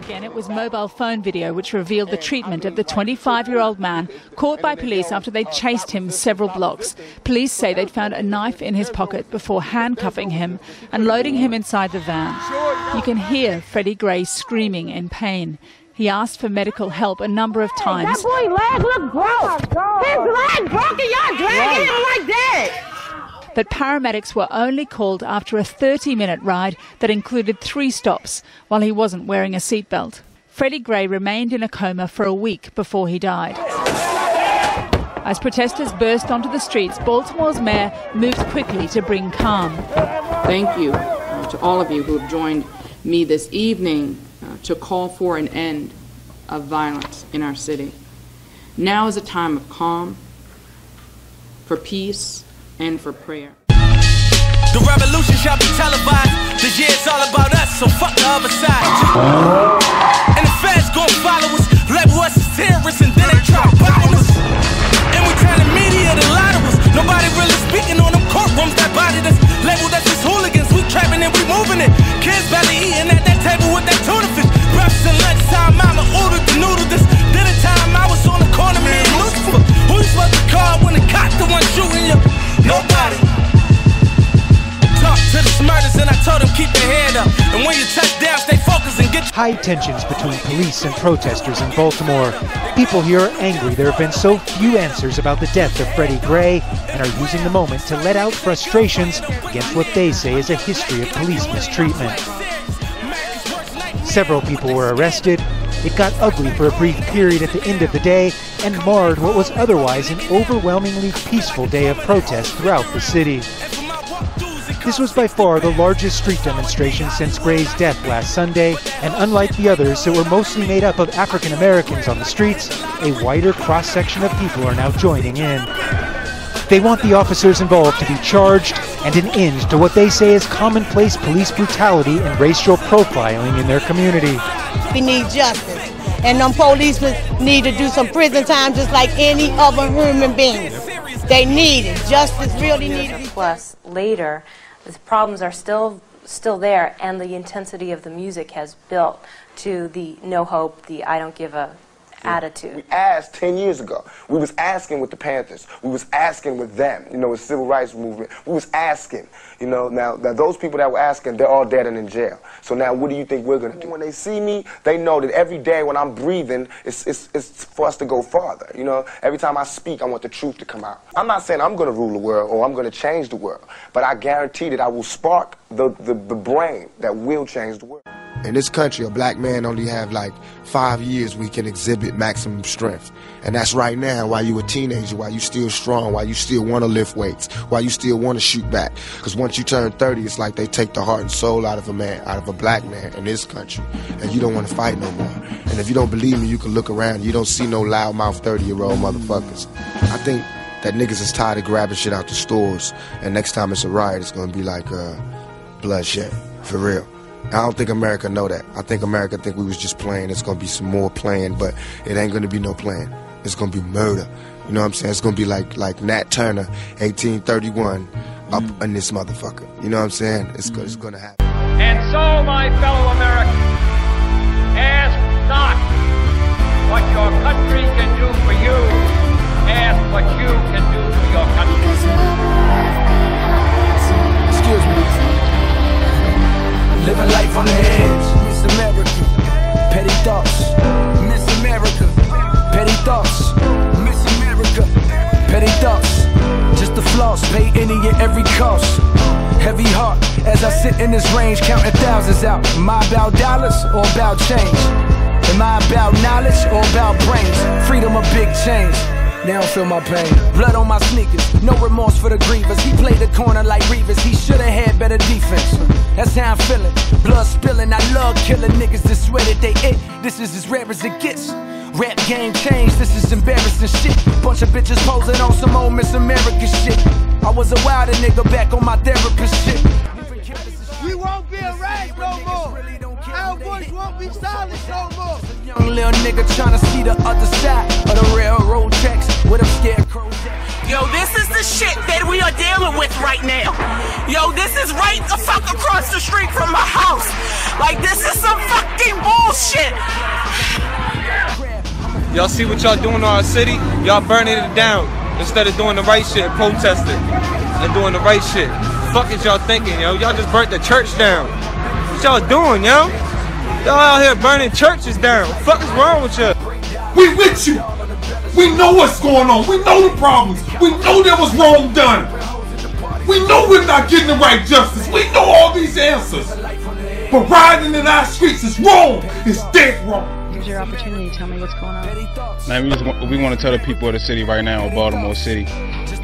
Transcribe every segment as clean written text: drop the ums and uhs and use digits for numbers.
Again, it was mobile phone video which revealed the treatment of the 25-year-old man caught by police after they chased him several blocks. Police say they'd found a knife in his pocket before handcuffing him and loading him inside the van. You can hear Freddie Gray screaming in pain. He asked for medical help a number of times. That boy's leg look broke. His leg broke and y'all dragging him like that. But paramedics were only called after a 30-minute ride that included 3 stops while he wasn't wearing a seatbelt. Freddie Gray remained in a coma for a week before he died. As protesters burst onto the streets, Baltimore's mayor moved quickly to bring calm. Thank you to all of you who have joined me this evening to call for an end of violence in our city. Now is a time of calm, for peace, and for prayer. The revolution shall be televised. This year it's all about us, so fuck the other side. And the feds gon' follow us, label us as terrorists, and then they try to bottle us. And we turn the media to lie to us. Nobody really speaking on them courtrooms that bodied us. Labeled us as hooligans, we trapping and we moving it. Kids barely eating at that table with that tuna fish. Breakfast and lunchtime, mama ordered the noodle this. Dinner time, I was on the corner, me and Lucifer. Who you supposed to call when the cop the one shooting you? Nobody. Talk to the smartest and I told them keep their head up. And when you touch down, stay focused and get... High tensions between police and protesters in Baltimore. People here are angry there have been so few answers about the death of Freddie Gray and are using the moment to let out frustrations against what they say is a history of police mistreatment. Several people were arrested. It got ugly for a brief period at the end of the day and marred what was otherwise an overwhelmingly peaceful day of protest throughout the city. This was by far the largest street demonstration since Gray's death last Sunday, and unlike the others that were mostly made up of African Americans on the streets, a wider cross-section of people are now joining in. They want the officers involved to be charged and an end to what they say is commonplace police brutality and racial profiling in their community. We need justice, and them policemen need to do some prison time just like any other human being. They need it. Justice really needs to be. Plus, later, the problems are still there, and the intensity of the music has built to the no hope, the I don't give a attitude. We asked 10 years ago. We was asking with the Panthers. We was asking with them, you know, with the civil rights movement. We was asking, you know, now those people that were asking, they're all dead and in jail. So now what do you think we're going to do? When they see me, they know that every day when I'm breathing, it's for us to go farther, you know. Every time I speak, I want the truth to come out. I'm not saying I'm going to rule the world or I'm going to change the world, but I guarantee that I will spark the brain that will change the world. In this country, a black man only have like 5 years we can exhibit maximum strength. And that's right now, while you a teenager, while you still strong, while you still want to lift weights, while you still want to shoot back. Because once you turn 30, it's like they take the heart and soul out of a man, out of a black man in this country. And you don't want to fight no more. And if you don't believe me, you can look around. You don't see no loudmouth 30-year-old motherfuckers. I think that niggas is tired of grabbing shit out the stores. And next time it's a riot, it's going to be like bloodshed, for real. I don't think America know that. I think America think we was just playing. It's going to be some more playing, but it ain't going to be no playing. It's going to be murder. You know what I'm saying? It's going to be like Nat Turner, 1831, up in this motherfucker. You know what I'm saying? It's going to happen. And so, my fellow Americans, ask not what your country can do for you. Ask what you can do for your country. Excuse me. Living life on the edge. Miss America, petty thoughts. Miss America, petty thoughts. Miss America, petty thoughts. Just the floss, pay any and every cost. Heavy heart as I sit in this range, counting thousands out. Am I about dollars or about change? Am I about knowledge or about brains? Freedom or big change. They don't feel my pain. Blood on my sneakers, no remorse for the grievers. He played the corner like Reavers, he should've had better defense. That's how I'm feeling, blood spilling. I love killing niggas that swear that they it. This is as rare as it gets. Rap game changed, this is embarrassing shit. Bunch of bitches posing on some old Miss America shit. I was a wilder nigga back on my therapist shit. We won't be erased no more. Our voice won't be silenced no more. Young little nigga tryna see the other side of the railroad tracks with them scarecrows. Yo, this is the shit that we are dealing with right now. Yo, this is right the fuck across the street from my house. Like, this is some fucking bullshit. Y'all see what y'all doing to our city? Y'all burning it down instead of doing the right shit, protesting and doing the right shit. Fuck is y'all thinking, yo? Y'all just burnt the church down. What y'all doing, yo? Y'all out here burning churches down. What the fuck is wrong with you? We with you. We know what's going on. We know the problems. We know there was wrong done. We know we're not getting the right justice. We know all these answers. But riding in our streets is wrong. It's dead wrong. Here's your opportunity. Tell me what's going on. Man, we want to tell the people of the city right now in Baltimore City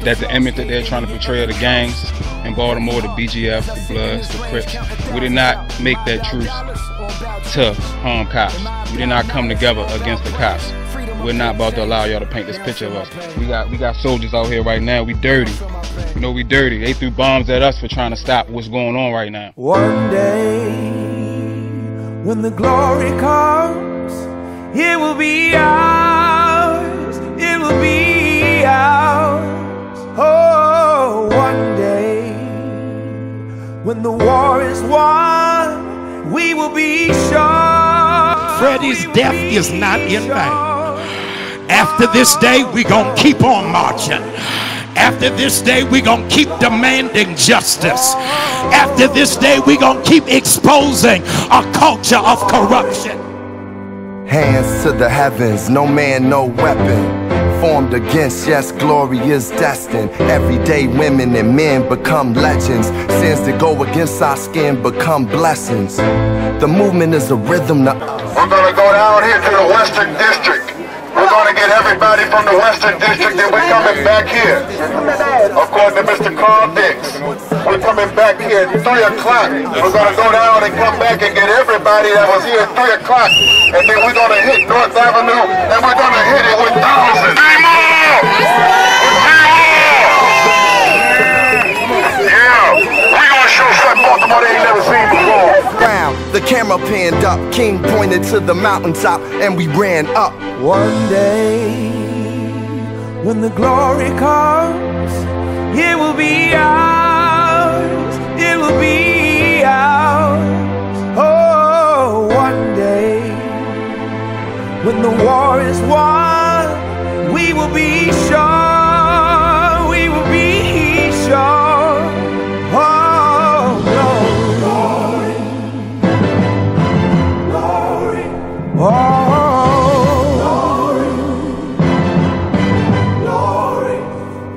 that the image that they're trying to portray of the gangs in Baltimore, the BGF, the Bloods, the Crips, we did not make that truce to harm cops. We did not come together against the cops. We're not about to allow y'all to paint this picture of us. We got soldiers out here right now. We dirty. You know, we dirty. They threw bombs at us for trying to stop what's going on right now. One day, when the glory comes, it will be ours. It will be ours. Oh, one day, when the war is won, we will be sure. Freddie's death is not in vain. After this day, we're going to keep on marching. After this day, we're going to keep demanding justice. After this day, we're going to keep exposing a culture of corruption. Hands to the heavens, no man, no weapon formed against, yes, glory is destined. Everyday women and men become legends. Sins that go against our skin become blessings. The movement is a rhythm to us. We're going to go down here to the Western District. We're going to get everybody from the Western District and we're coming back here. According to Mr. Carl Dix, we're coming back here at 3 o'clock. We're going to go down and come back and get everybody that was here at 3 o'clock. And then we're going to hit North Avenue and we're going to hit it with thousands. Yeah, we're going to show something Baltimore they ain't never seen before. The camera panned up, King pointed to the mountaintop, and we ran up. One day, when the glory comes, it will be ours. It will be ours. Oh, one day, when the war is won, we will be sure. We will be sure. Oh, glory.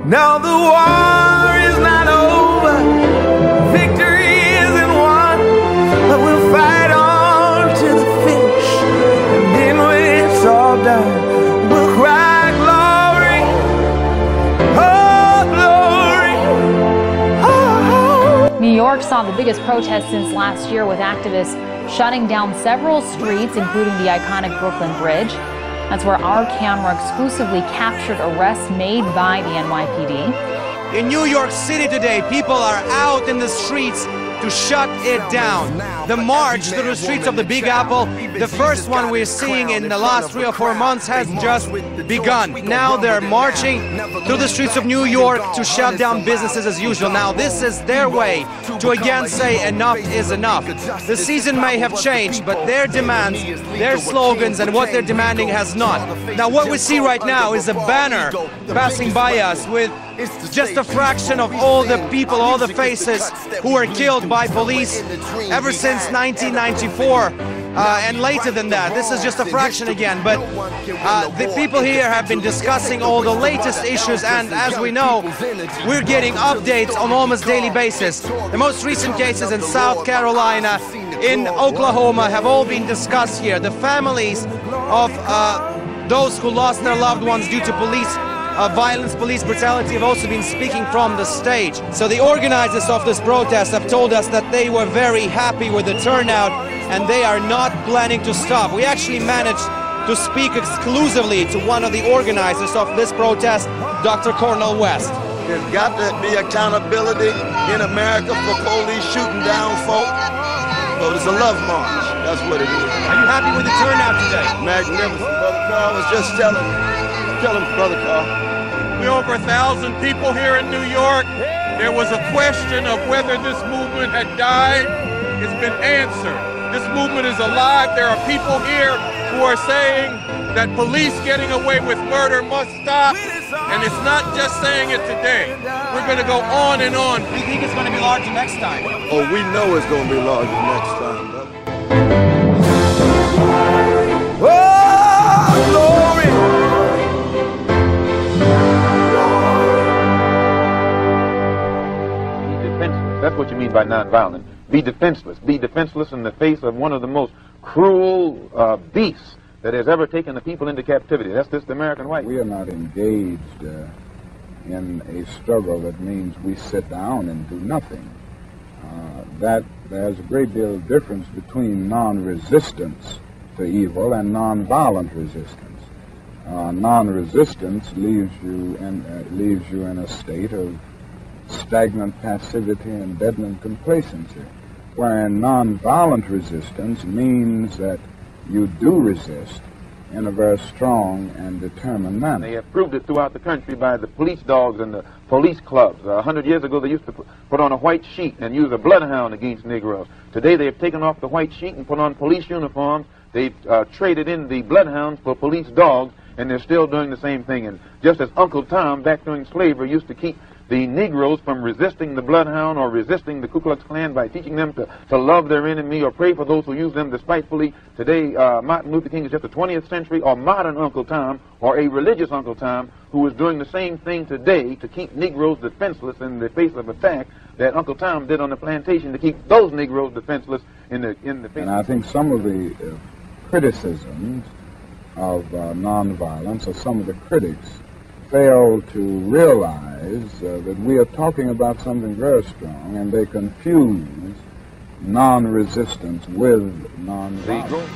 Now the war is not over, victory isn't won, but we'll fight on to the finish, and then when it's all done, we'll cry glory, oh glory, oh. New York saw the biggest protest since last year, with activists shutting down several streets, including the iconic Brooklyn Bridge. That's where our camera exclusively captured arrests made by the NYPD. In New York City today, people are out in the streets to shut it down. The march through the streets of the Big Apple, the first one we're seeing in the last 3 or 4 months, has just begun. Now they're marching through the streets of New York to shut down businesses as usual. Now this is their way to again say enough is enough. The season may have changed, but their demands, their slogans, and what they're demanding has not. Now what we see right now is a banner passing by us with just a fraction of all the people, all the faces who were killed by police ever since 1994 and later than that. This is just a fraction again, but the people here have been discussing all the latest issues, and as we know, we're getting updates on almost daily basis. The most recent cases in South Carolina, in Oklahoma, have all been discussed here. The families of those who lost their loved ones due to police violence, police brutality, have also been speaking from the stage. So the organizers of this protest have told us that they were very happy with the turnout and they are not planning to stop. We actually managed to speak exclusively to one of the organizers of this protest, Dr.Cornel West. There's got to be accountability in America for police shooting down folk. So it's a love march. That's what it is. Are you happy with the turnout today? Magnificent. Brother Carl was just telling me. Tell him, Brother Carl. We're over 1,000 people here in New York. There was a question of whether this movement had died. It's been answered. This movement is alive. There are people here who are saying that police getting away with murder must stop. And it's not just saying it today. We're going to go on and on. We think it's going to be larger next time. Oh, we know it's going to be larger next time, brother. Oh, glory. Be defenseless. That's what you mean by nonviolent. Be defenseless. Be defenseless in the face of one of the most cruel beasts that has ever taken the people into captivity. That's this American white. We are not engaged in a struggle that means we sit down and do nothing. That there's a great deal of difference between non-resistance to evil and non-violent resistance. Non-resistance leaves you in a state of stagnant passivity and deadened complacency, wherein non-violent resistance means that you do resist in a very strong and determined manner. They have proved it throughout the country by the police dogs and the police clubs. 100 years ago, they used to put on a white sheet and use a bloodhound against Negroes. Today, they have taken off the white sheet and put on police uniforms. They've traded in the bloodhounds for police dogs, and they're still doing the same thing. And just as Uncle Tom, back during slavery, used to keep the Negroes from resisting the bloodhound or resisting the Ku Klux Klan by teaching them to love their enemy or pray for those who use them despitefully. Today, Martin Luther King is just a 20th century or modern Uncle Tom or a religious Uncle Tom who is doing the same thing today to keep Negroes defenseless in the face of attack that Uncle Tom did on the plantation to keep those Negroes defenseless in the face. And I think some of the criticisms of nonviolence, or some of the critics, fail to realize that we are talking about something very strong, and they confuse non-resistance with non-violence.